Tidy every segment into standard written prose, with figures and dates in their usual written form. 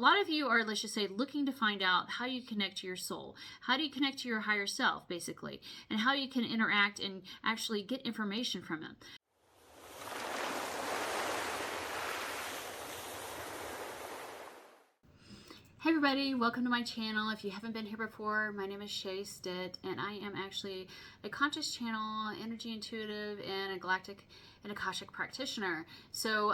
lot of you are, let's just say, looking to find out how you connect to your soul. How do you connect to your higher self, basically, and how you can interact and actually get information from them. Hey everybody, welcome to my channel. If you haven't been here before, my name is Shey, Stitt, and I am actually a conscious channel, energy intuitive, and a galactic and Akashic practitioner. So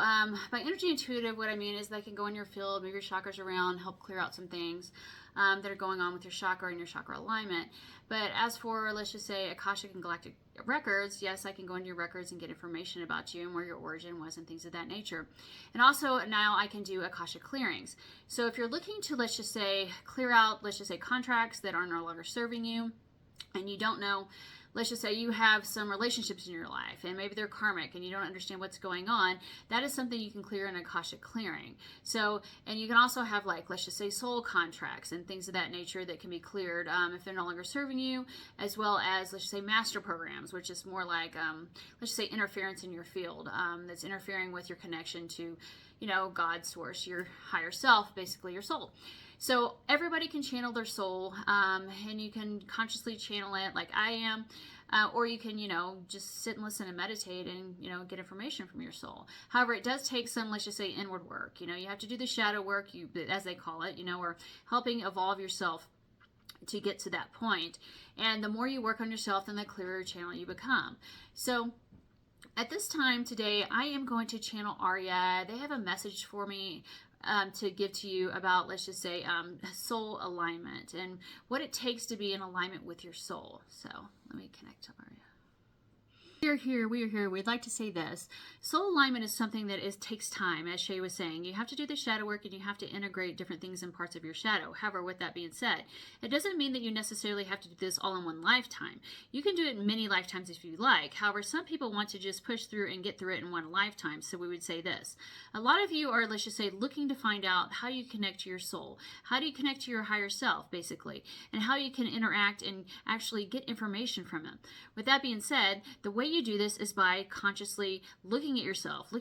by energy intuitive, what I mean is that I can go in your field, move your chakras around, help clear out some things that are going on with your chakra and your chakra alignment. But as for, let's just say, Akashic and Galactic records, yes, I can go into your records and get information about you and where your origin was and things of that nature. And also now I can do Akashic Clearings. So if you're looking to, let's just say, clear out, let's just say, contracts that are no longer serving you, and you don't know, let's just say you have some relationships in your life and maybe they're karmic and you don't understand what's going on, that is something you can clear in Akashic Clearing. So, and you can also have, like, let's just say, soul contracts and things of that nature that can be cleared if they're no longer serving you, as well as, let's just say, master programs, which is more like, let's just say, interference in your field that's interfering with your connection to, you know, God, source, your higher self, basically your soul. So everybody can channel their soul, and you can consciously channel it like I am, or you can, you know, just sit and listen and meditate and, you know, get information from your soul. However, it does take some, let's just say, inward work. You know, you have to do the shadow work, as they call it, you know, or helping evolve yourself to get to that point. And the more you work on yourself, then the clearer channel you become. So at this time today, I am going to channel Aria. They have a message for me to give to you about, let's just say, soul alignment and what it takes to be in alignment with your soul. So let me connect to Aria. We are here. We'd like to say this. Soul alignment is something that takes time, as Shey was saying. You have to do the shadow work and you have to integrate different things in parts of your shadow. However, with that being said, it doesn't mean that you necessarily have to do this all in one lifetime. You can do it in many lifetimes if you like. However, some people want to just push through and get through it in one lifetime. So we would say this. A lot of you are, let's just say, looking to find out how you connect to your soul. How do you connect to your higher self, basically, and how you can interact and actually get information from them. With that being said, the way you do this is by consciously looking at yourself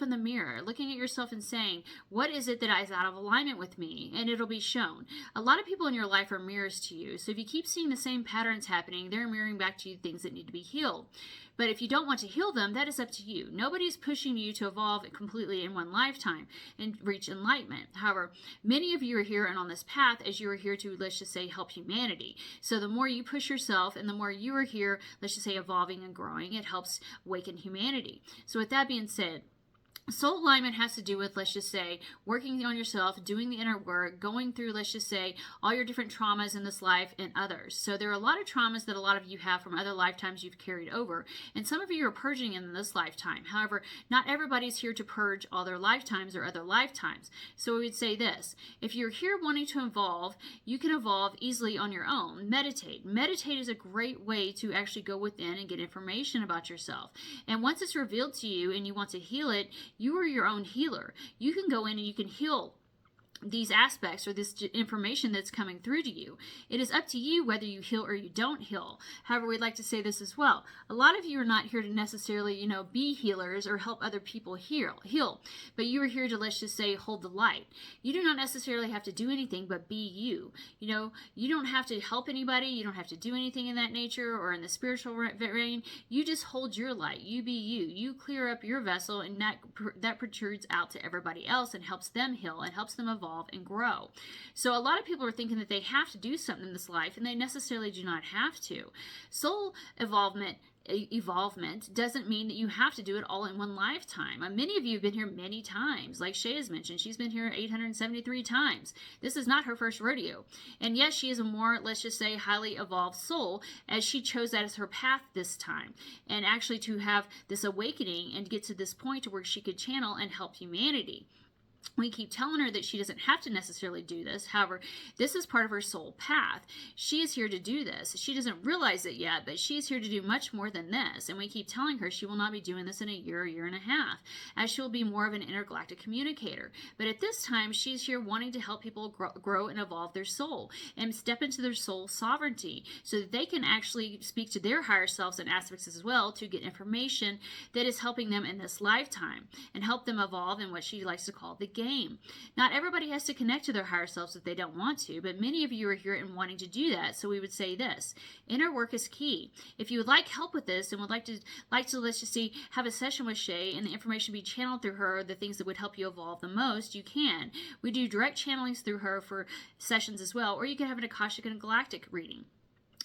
in the mirror, looking at yourself and saying, what is it that is out of alignment with me? And it'll be shown. A lot of people in your life are mirrors to you. So if you keep seeing the same patterns happening, they're mirroring back to you things that need to be healed. But if you don't want to heal them, that is up to you. Nobody's pushing you to evolve completely in one lifetime and reach enlightenment. However, many of you are here and on this path as you are here to, let's just say, help humanity. So the more you push yourself and the more you are here, let's just say, evolving and growing, it helps awaken humanity. So with that being said, soul alignment has to do with, let's just say, working on yourself, doing the inner work, going through, let's just say, all your different traumas in this life and others. So there are a lot of traumas that a lot of you have from other lifetimes you've carried over, and some of you are purging in this lifetime. However, not everybody's here to purge all their lifetimes or other lifetimes. So we would say this. If you're here wanting to evolve, you can evolve easily on your own. Meditate. Meditate is a great way to actually go within and get information about yourself. And once it's revealed to you and you want to heal it, you are your own healer. You can go in and you can heal these aspects or this information that's coming through to you. It is up to you whether you heal or you don't heal. However, we'd like to say this as well. A lot of you are not here to necessarily, you know, be healers or help other people heal, but you are here to, let's just say, hold the light. You do not necessarily have to do anything but be you. You know, you don't have to help anybody. You don't have to do anything in that nature or in the spiritual vein. You just hold your light. You be you. You clear up your vessel, and that protrudes out to everybody else and helps them heal and helps them evolve and grow. So a lot of people are thinking that they have to do something in this life, and they necessarily do not have to. Soul evolvement doesn't mean that you have to do it all in one lifetime. Many of you have been here many times. Like Shey has mentioned, she's been here 873 times. This is not her first rodeo. And yes, she is a more, let's just say, highly evolved soul, as she chose that as her path this time. And actually to have this awakening and get to this point to where she could channel and help humanity. We keep telling her that she doesn't have to necessarily do this. However, this is part of her soul path. She is here to do this. She doesn't realize it yet, but she is here to do much more than this. And we keep telling her she will not be doing this in a year and a half, as she will be more of an intergalactic communicator. But at this time, she's here wanting to help people grow and evolve their soul and step into their soul sovereignty so that they can actually speak to their higher selves and aspects as well to get information that is helping them in this lifetime and help them evolve in what she likes to call the game. Not everybody has to connect to their higher selves if they don't want to, but many of you are here and wanting to do that. So we would say this: inner work is key. If you would like help with this and would like to let's just see, have a session with Shey and the information be channeled through her, the things that would help you evolve the most, you can. We do direct channelings through her for sessions as well, or you can have an Akashic and Galactic reading.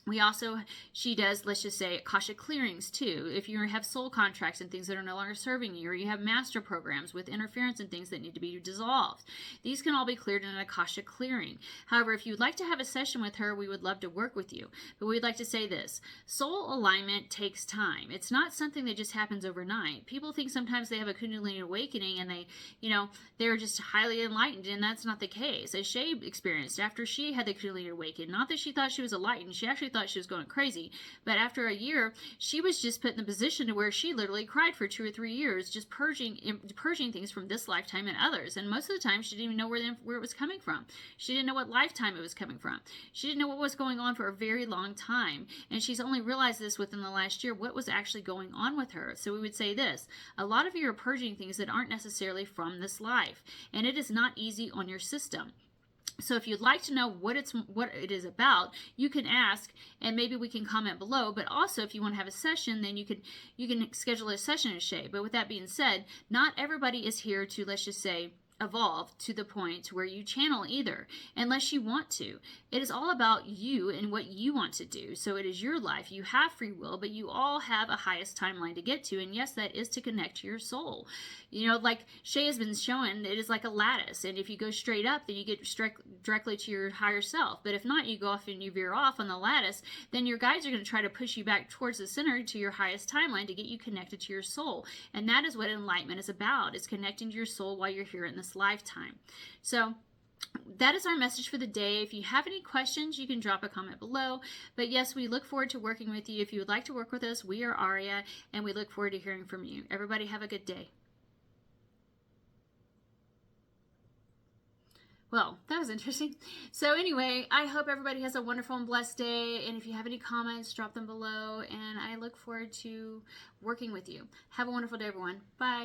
We also, she does, let's just say, Akashic Clearings too. If you have soul contracts and things that are no longer serving you, or you have master programs with interference and things that need to be dissolved, these can all be cleared in an Akashic Clearing. However, if you'd like to have a session with her, we would love to work with you. But we'd like to say this: soul alignment takes time. It's not something that just happens overnight. People think sometimes they have a Kundalini awakening and they're just highly enlightened, and that's not the case. As Shey experienced after she had the Kundalini awakening, not that she thought she was enlightened, she actually thought she was going crazy, but after a year she was just put in the position to where she literally cried for 2 or 3 years, just purging things from this lifetime and others. And most of the time she didn't even know where it was coming from. She didn't know what lifetime it was coming from. She didn't know what was going on for a very long time, and she's only realized this within the last year, what was actually going on with her. So we would say this: a lot of you are purging things that aren't necessarily from this life, and it is not easy on your system. So if you'd like to know what it is about, you can ask, and maybe we can comment below. But also, if you want to have a session, then you can schedule a session with Shey. But with that being said, not everybody is here to, let's just say, evolve to the point where you channel either, unless you want to. It is all about you and what you want to do. So it is your life. You have free will, but you all have a highest timeline to get to, and yes, that is to connect to your soul. Like Shey has been showing, it is like a lattice, and if you go straight up, then you get directly to your higher self. But if not, you go off and you veer off on the lattice, then your guides are going to try to push you back towards the center to your highest timeline to get you connected to your soul. And that is what enlightenment is about. It's connecting to your soul while you're here in this lifetime. So that is our message for the day. If you have any questions, you can drop a comment below. But yes, we look forward to working with you. If you would like to work with us, we are Aria, and we look forward to hearing from you. Everybody have a good day. Well, that was interesting. So anyway, I hope everybody has a wonderful and blessed day. And if you have any comments, drop them below. And I look forward to working with you. Have a wonderful day, everyone. Bye.